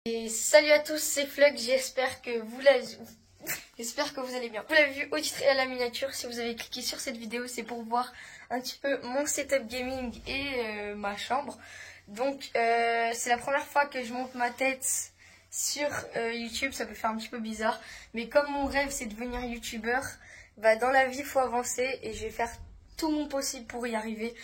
Et salut à tous, c'est Flux, j'espère que vous allez bien. Vous l'avez vu au titre et à la miniature, si vous avez cliqué sur cette vidéo, c'est pour voir un petit peu mon setup gaming et ma chambre. Donc c'est la première fois que je monte ma tête sur YouTube, ça peut faire un petit peu bizarre. Mais comme mon rêve c'est de devenir youtubeur, bah dans la vie il faut avancer et je vais faire tout mon possible pour y arriver.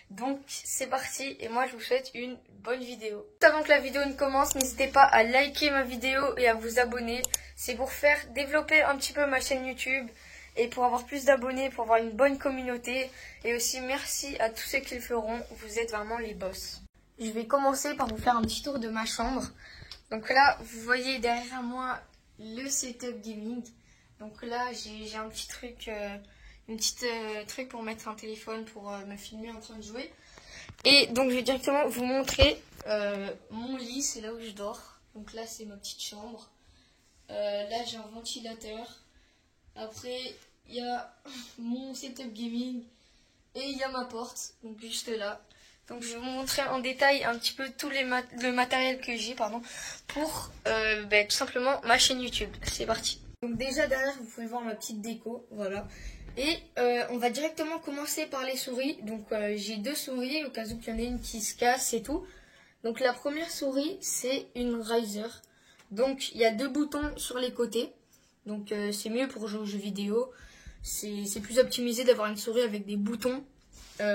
Donc c'est parti et moi je vous souhaite une bonne vidéo. Avant que la vidéo ne commence, n'hésitez pas à liker ma vidéo et à vous abonner. C'est pour faire développer un petit peu ma chaîne YouTube et pour avoir plus d'abonnés, pour avoir une bonne communauté. Et aussi merci à tous ceux qui le feront, vous êtes vraiment les boss. Je vais commencer par vous faire un petit tour de ma chambre. Donc là vous voyez derrière moi le setup gaming. Donc là j'ai un petit truc... une petite truc pour mettre un téléphone pour me filmer en train de jouer. Et donc je vais directement vous montrer mon lit, c'est là où je dors. Donc là c'est ma petite chambre. Là j'ai un ventilateur. Après il y a mon setup gaming et il y a ma porte, donc juste là. Donc je vais vous montrer en détail un petit peu tout le matériel que j'ai pour tout simplement ma chaîne YouTube. C'est parti. Donc déjà derrière vous pouvez voir ma petite déco, voilà. Et on va directement commencer par les souris. Donc j'ai deux souris au cas où il y en a une qui se casse et tout. Donc la première souris c'est une Razer. Donc il y a deux boutons sur les côtés. Donc c'est mieux pour jouer aux jeux vidéo. C'est plus optimisé d'avoir une souris avec des boutons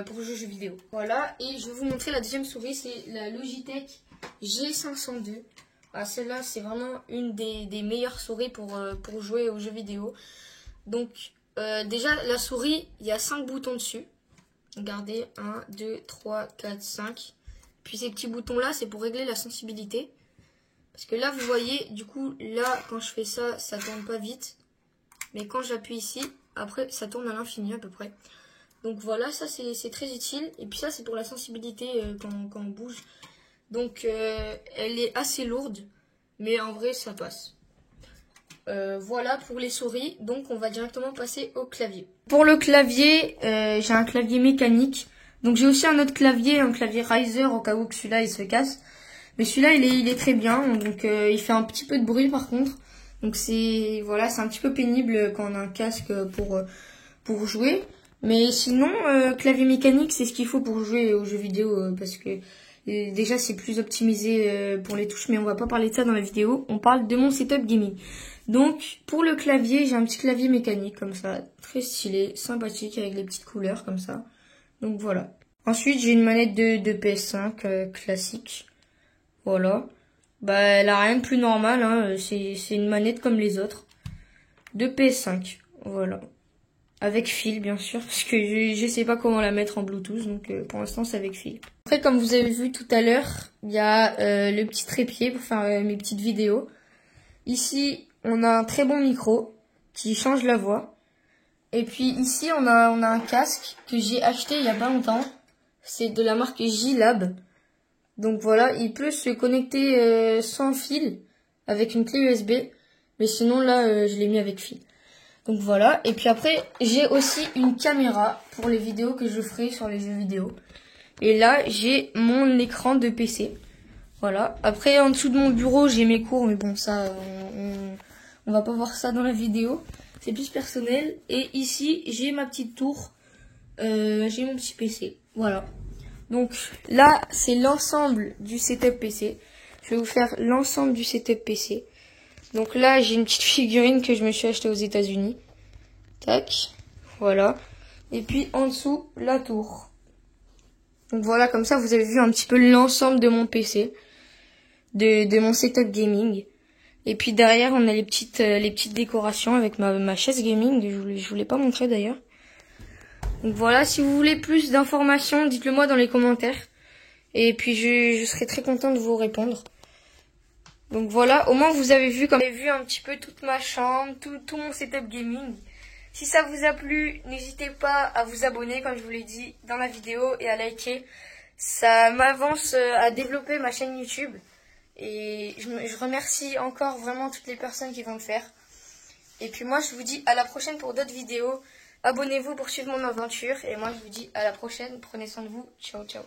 pour jouer aux jeux vidéo. Voilà, et je vais vous montrer la deuxième souris, c'est la Logitech G502. Ah, celle-là c'est vraiment une des meilleures souris pour jouer aux jeux vidéo. Donc déjà la souris, il y a 5 boutons dessus. Regardez, 1, 2, 3, 4, 5. Puis ces petits boutons là, c'est pour régler la sensibilité. Parce que là vous voyez, du coup là quand je fais ça, ça tourne pas vite. Mais quand j'appuie ici, après ça tourne à l'infini à peu près. Donc voilà, ça c'est très utile. Et puis ça c'est pour la sensibilité quand on bouge. Donc elle est assez lourde, mais en vrai ça passe. Voilà pour les souris, donc on va directement passer au clavier. Pour le clavier, j'ai un clavier mécanique. Donc j'ai aussi un autre clavier, un clavier Razer au cas où que celui-là il se casse. Mais celui-là il est très bien, donc il fait un petit peu de bruit par contre. Donc c'est un petit peu pénible quand on a un casque pour jouer. Mais sinon, clavier mécanique c'est ce qu'il faut pour jouer aux jeux vidéo parce que déjà c'est plus optimisé pour les touches, mais on va pas parler de ça dans la vidéo. On parle de mon setup gaming. Donc pour le clavier, j'ai un petit clavier mécanique comme ça, très stylé, sympathique avec les petites couleurs comme ça. Donc voilà. Ensuite j'ai une manette de PS5 classique. Voilà. Bah elle a rien de plus normal, hein. C'est une manette comme les autres. De PS5. Voilà. Avec fil bien sûr, parce que je sais pas comment la mettre en Bluetooth, donc pour l'instant c'est avec fil. Après comme vous avez vu tout à l'heure, il y a le petit trépied pour faire mes petites vidéos. Ici on a un très bon micro qui change la voix. Et puis ici on a un casque que j'ai acheté il y a pas longtemps. C'est de la marque J-Lab. Donc voilà, il peut se connecter sans fil avec une clé USB. Mais sinon là je l'ai mis avec fil. Donc voilà, et puis après j'ai aussi une caméra pour les vidéos que je ferai sur les jeux vidéo. Et là j'ai mon écran de PC. Voilà, après en dessous de mon bureau j'ai mes cours, mais bon ça on va pas voir ça dans la vidéo. C'est plus personnel. Et ici j'ai ma petite tour, j'ai mon petit PC. Voilà. Donc là c'est l'ensemble du setup PC. Je vais vous faire l'ensemble du setup PC. Donc là, j'ai une petite figurine que je me suis achetée aux États-Unis. Tac, voilà. Et puis en dessous, la tour. Donc voilà, comme ça, vous avez vu un petit peu l'ensemble de mon PC, de mon setup gaming. Et puis derrière, on a les petites décorations avec ma chaise gaming. Je vous l'ai pas montré d'ailleurs. Donc voilà, si vous voulez plus d'informations, dites-le moi dans les commentaires. Et puis je serai très content de vous répondre. Donc voilà, au moins vous avez vu un petit peu toute ma chambre, tout mon setup gaming. Si ça vous a plu, n'hésitez pas à vous abonner comme je vous l'ai dit dans la vidéo et à liker. Ça m'avance à développer ma chaîne YouTube. Et je remercie encore vraiment toutes les personnes qui vont le faire. Et puis moi je vous dis à la prochaine pour d'autres vidéos. Abonnez-vous pour suivre mon aventure. Et moi je vous dis à la prochaine, prenez soin de vous. Ciao ciao.